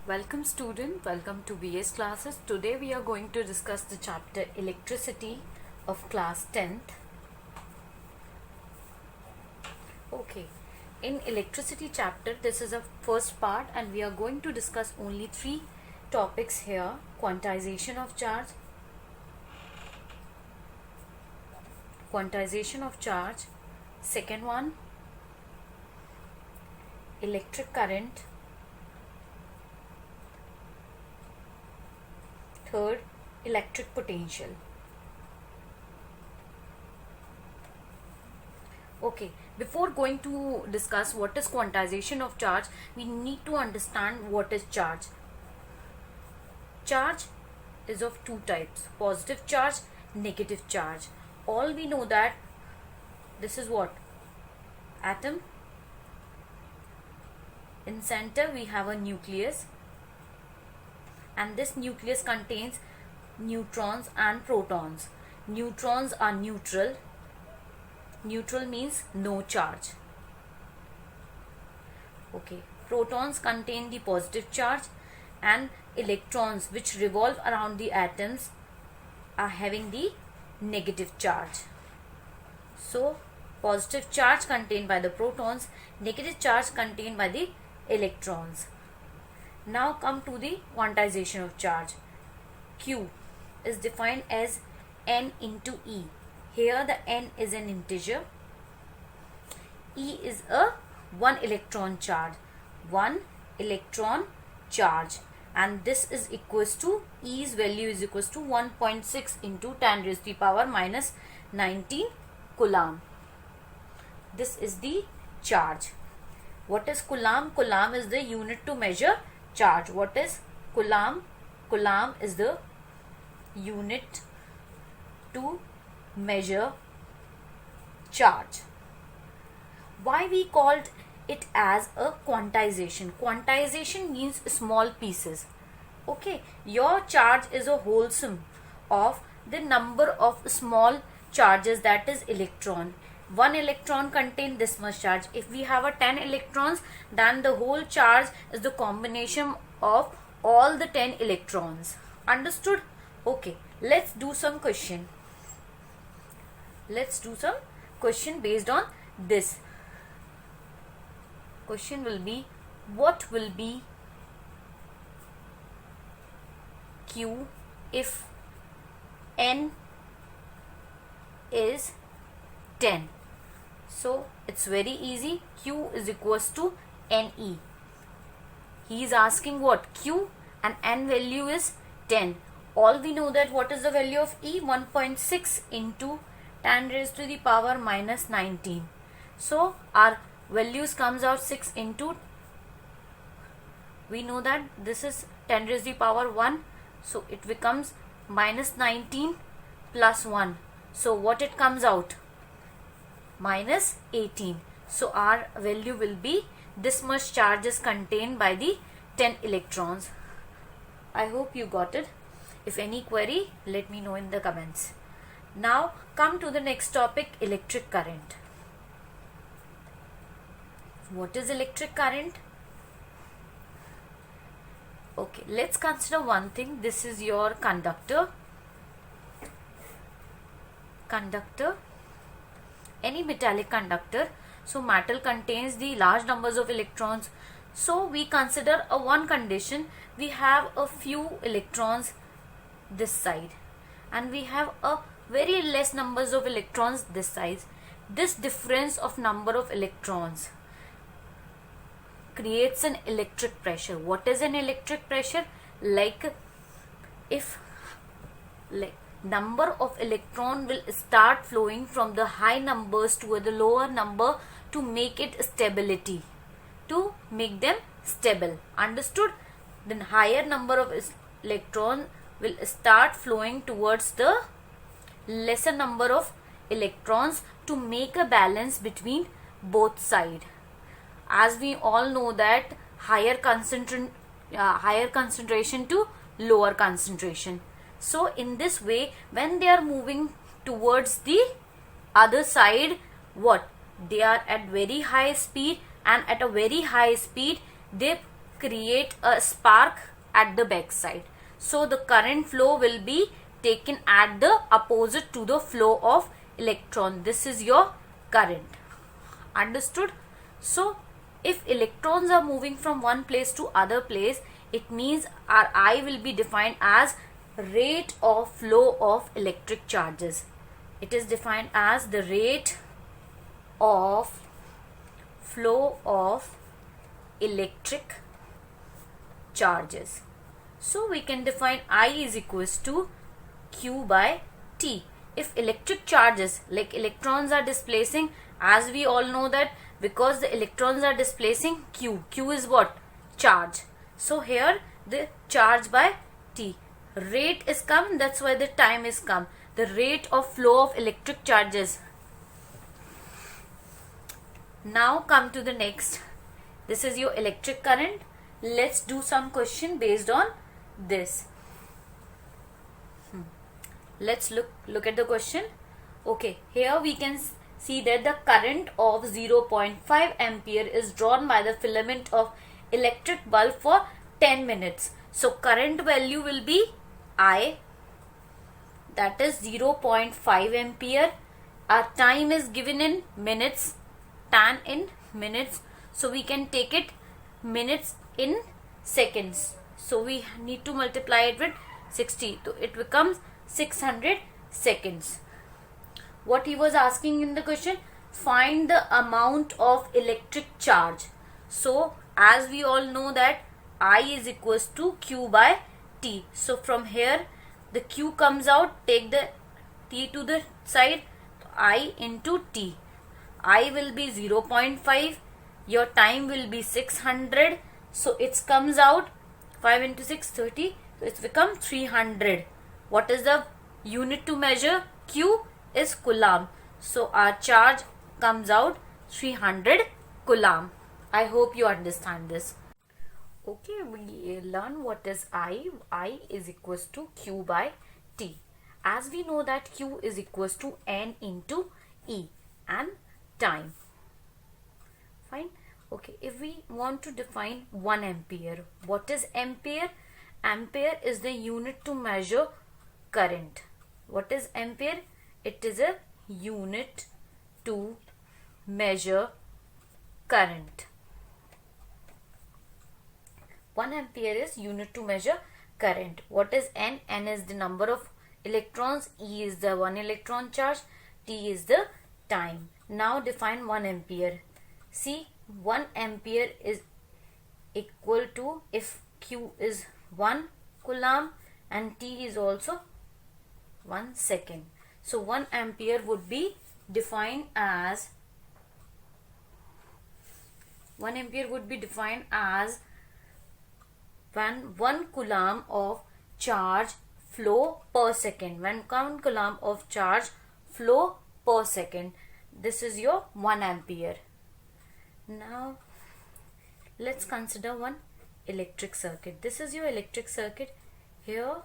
Welcome student, welcome to BS classes. Today we are going to discuss the chapter Electricity of class 10th. Okay, in electricity chapter this is a first part and we are going to discuss only three topics here. Quantization of charge, second one electric current, third electric potential. Okay, before going to discuss what is quantization of charge, we need to understand what is charge. Charge is of two types: positive charge, negative charge. All we know that this is what? Atom. In center we have a nucleus, and this nucleus contains neutrons and protons. Neutrons are neutral. Neutral means no charge. Okay, protons contain the positive charge, and electrons which revolve around the atoms are having the negative charge. So positive charge contained by the protons, negative charge contained by the electrons. Now come to the quantization of charge. Q is defined as N into E. Here the N is an integer. E is a 1 electron charge. 1 electron charge. And this is equals to, E's value is equals to 1.6 into 10 raised to the power minus 19 coulomb. This is the charge. What is coulomb? Coulomb is the unit to measure charge. What is coulomb? Coulomb is the unit to measure charge. Why we called it as a quantization? Quantization means small pieces. Okay, your charge is a whole sum of the number of small charges, that is electron. 1 electron contains this much charge. If we have a 10 electrons, then the whole charge is the combination of all the 10 electrons. Understood? Okay, let's do some question. Let's do some question based on this. Question will be, what will be Q if N is 10? So it's very easy. Q is equals to NE. He is asking what? Q, and N value is 10. All we know that what is the value of E? 1.6 into 10 raised to the power minus 19. So our values comes out 6 into, we know that this is 10 raised to the power 1. So it becomes minus 19 plus 1. So what it comes out? Minus 18. So our value will be this much charge is contained by the 10 electrons. I hope you got it. If any query, let me know in the comments. Now come to the next topic, electric current. What is electric current? Okay, let's consider one thing. This is your conductor. Any metallic conductor. So metal contains the large numbers of electrons. So we consider a one condition. We have a few electrons this side, and we have a very less numbers of electrons this side. This difference of number of electrons creates an electric pressure. What is an electric pressure? Like number of electron will start flowing from the high numbers to the lower number to make it stability, to make them stable. Understood? Then higher number of electron will start flowing towards the lesser number of electrons to make a balance between both sides. As we all know that higher concentration to lower concentration. So in this way, when they are moving towards the other side, what? They are at very high speed, and at a very high speed they create a spark at the back side. So the current flow will be taken at the opposite to the flow of electron. This is your current. Understood? So if electrons are moving from one place to other place, it means our I will be defined as rate of flow of electric charges. It is defined as the rate of flow of electric charges. So we can define I is equals to Q by T. If electric charges like electrons are displacing, as we all know that because the electrons are displacing, Q is what? Charge. So here the charge by T. Rate is come, that's why the time is come. The rate of flow of electric charges. Now come to the next. This is your electric current. Let's do some question based on this. Let's look at the question. Okay, here we can see that the current of 0.5 ampere is drawn by the filament of electric bulb for 10 minutes. So current value will be I, that is 0.5 ampere. Our time is given in minutes, tan in minutes. So we can take it minutes in seconds. So we need to multiply it with 60. So it becomes 600 seconds. What he was asking in the question, find the amount of electric charge. So as we all know that I is equals to Q by T. So from here the Q comes out, take the T to the side, I into T. I will be 0.5, your time will be 600. So it comes out 5 into 6, 30. So it's become 300. What is the unit to measure? Q is Coulomb. So our charge comes out 300 Coulomb. I hope you understand this. Okay, we learn what is I. I is equals to Q by T. As we know that Q is equals to N into E and time. Fine. Okay, if we want to define 1 ampere, what is ampere? Ampere is the unit to measure current. What is ampere? It is a unit to measure current. 1 ampere is unit to measure current. What is N? N is the number of electrons, E is the 1 electron charge, T is the time. Now define 1 ampere. See, 1 ampere is equal to, if Q is 1 Coulomb and T is also 1 second. So 1 ampere would be defined as 1 Coulomb of charge flow per second. 1 Coulomb of charge flow per second. This is your 1 ampere. Now let's consider one electric circuit. This is your electric circuit. Here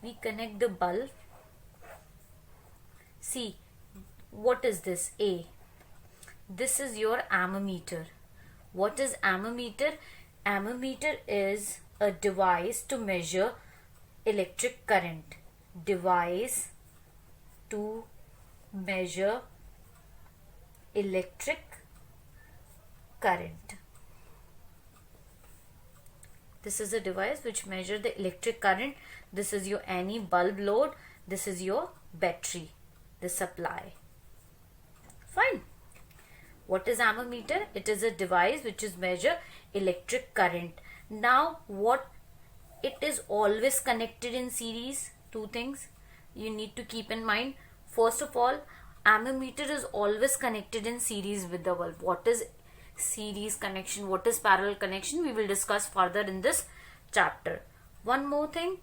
we connect the bulb. See, what is this? A. This is your ammeter. What is ammeter? Ammeter is a device to measure electric current. Device to measure electric current. This is a device which measures the electric current. This is your any bulb load. This is your battery, the supply. Fine. What is ammeter? It is a device which is measure electric current. Now what, it is always connected in series. Two things you need to keep in mind. First of all, ammeter is always connected in series with the bulb. What is series connection? What is parallel connection? We will discuss further in this chapter. One more thing,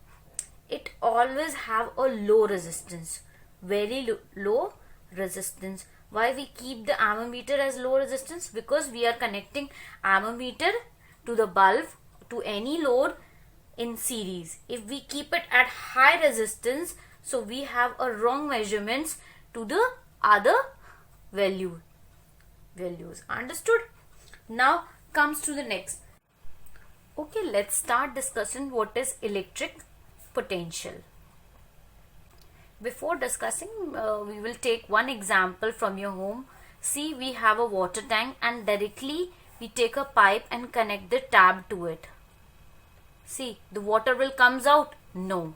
it always have a low resistance, very low resistance. Why we keep the ammeter as low resistance? Because we are connecting ammeter to the bulb, to any load in series. If we keep it at high resistance, so we have a wrong measurements to the other values. Understood? Now comes to the next. Okay, let's start discussing what is electric potential. Before discussing, we will take one example from your home. See, we have a water tank and directly we take a pipe and connect the tap to it. See, the water will comes out? No,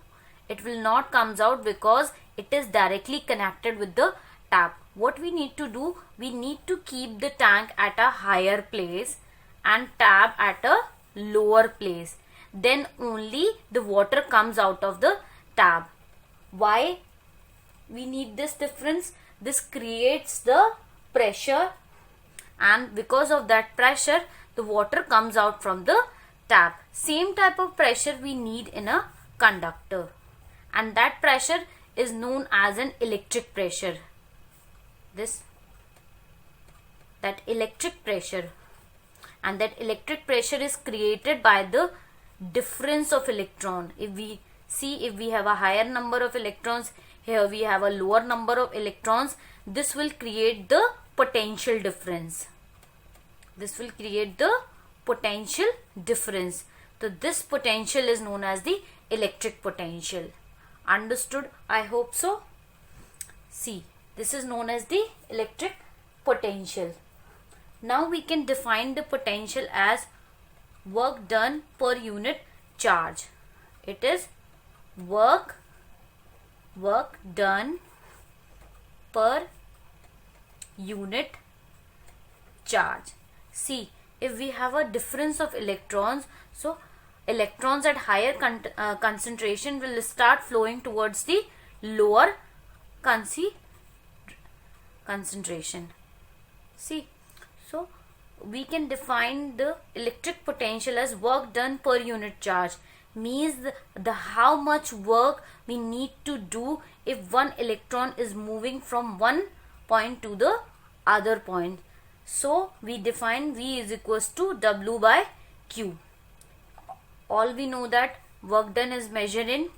it will not comes out because it is directly connected with the tap. What we need to do, we need to keep the tank at a higher place and tap at a lower place. Then only the water comes out of the tap. Why we need this difference? This creates the pressure, and because of that pressure the water comes out from the tap. Same type of pressure we need in a conductor, and that pressure is known as an electric pressure. That electric pressure, and that electric pressure is created by the difference of electron. If we see, if we have a higher number of electrons, here we have a lower number of electrons, this will create the potential difference. This will create the potential difference. So this potential is known as the electric potential. Understood? I hope so. See, this is known as the electric potential. Now we can define the potential as work done per unit charge. It is work done per unit charge. See, if we have a difference of electrons, so electrons at higher concentration will start flowing towards the lower concentration. See, so we can define the electric potential as work done per unit charge. Means the how much work we need to do if one electron is moving from one point to the other point. So we define V is equals to W by Q. All we know that work done is measured in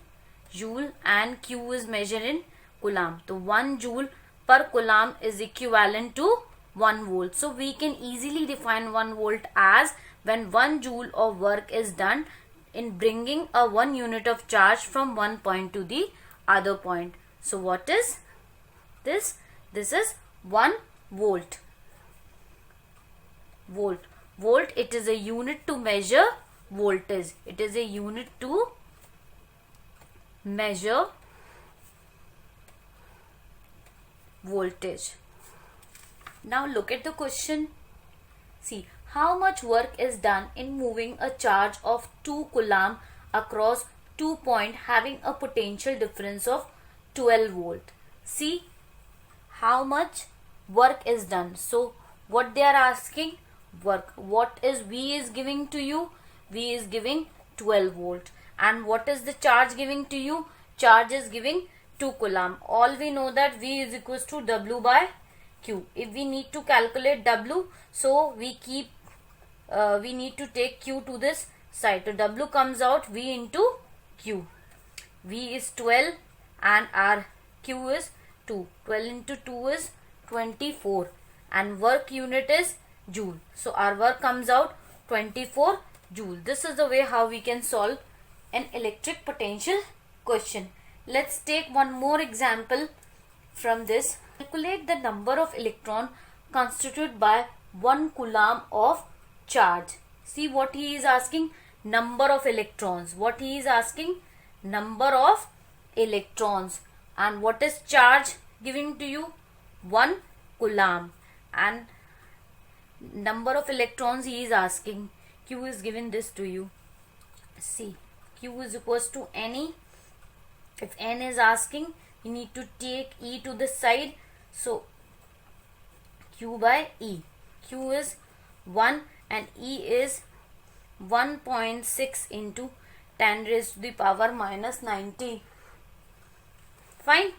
joule and Q is measured in coulomb. So 1 joule per coulomb is equivalent to 1 volt. So we can easily define 1 volt as when 1 joule of work is done in bringing a 1 unit of charge from one point to the other point. So what is this? This is 1 volt. Volt, it is a unit to measure voltage. It is a unit to measure voltage. Now look at the question. See, how much work is done in moving a charge of 2 coulomb across 2 points having a potential difference of 12 volt. See how much work is done. So what they are asking? Work. What is V is giving to you? V is giving 12 volt. And what is the charge giving to you? Charge is giving 2 coulomb. All we know that V is equals to W by Q. If we need to calculate W, so we need to take Q to this side. So W comes out V into Q. V is 12 and our Q is 2. 12 into 2 is 24 and work unit is joule. So our work comes out 24 joule. This is the way how we can solve an electric potential question. Let's take one more example from this. Calculate the number of electron constituted by 1 coulomb of charge. See what he is asking? Number of electrons. What he is asking? Number of electrons. And what is charge giving to you? 1 coulomb. And number of electrons he is asking. Q is given this to you. See, Q is equals to NE. If N is asking, you need to take E to the side. So Q by E. Q is 1 and E is 1.6 into 10 raised to the power minus 90. Fine.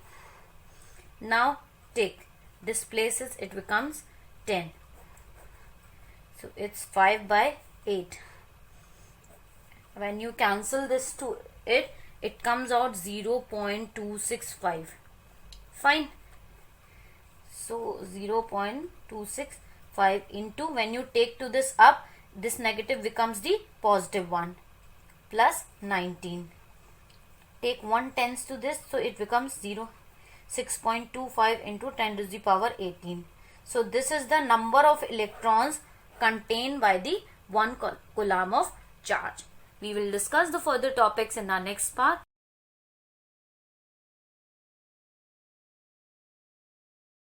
Now take this places, it becomes 10. So it's 5 by 8. When you cancel this to it, it comes out 0.265. Fine. So 0.265 into, when you take to this up, this negative becomes the positive one, plus 19. Take 1/10 to this, so it becomes 6.25 into 10 to the power 18. So this is the number of electrons contained by the 1 coulomb of charge. We will discuss the further topics in our next part.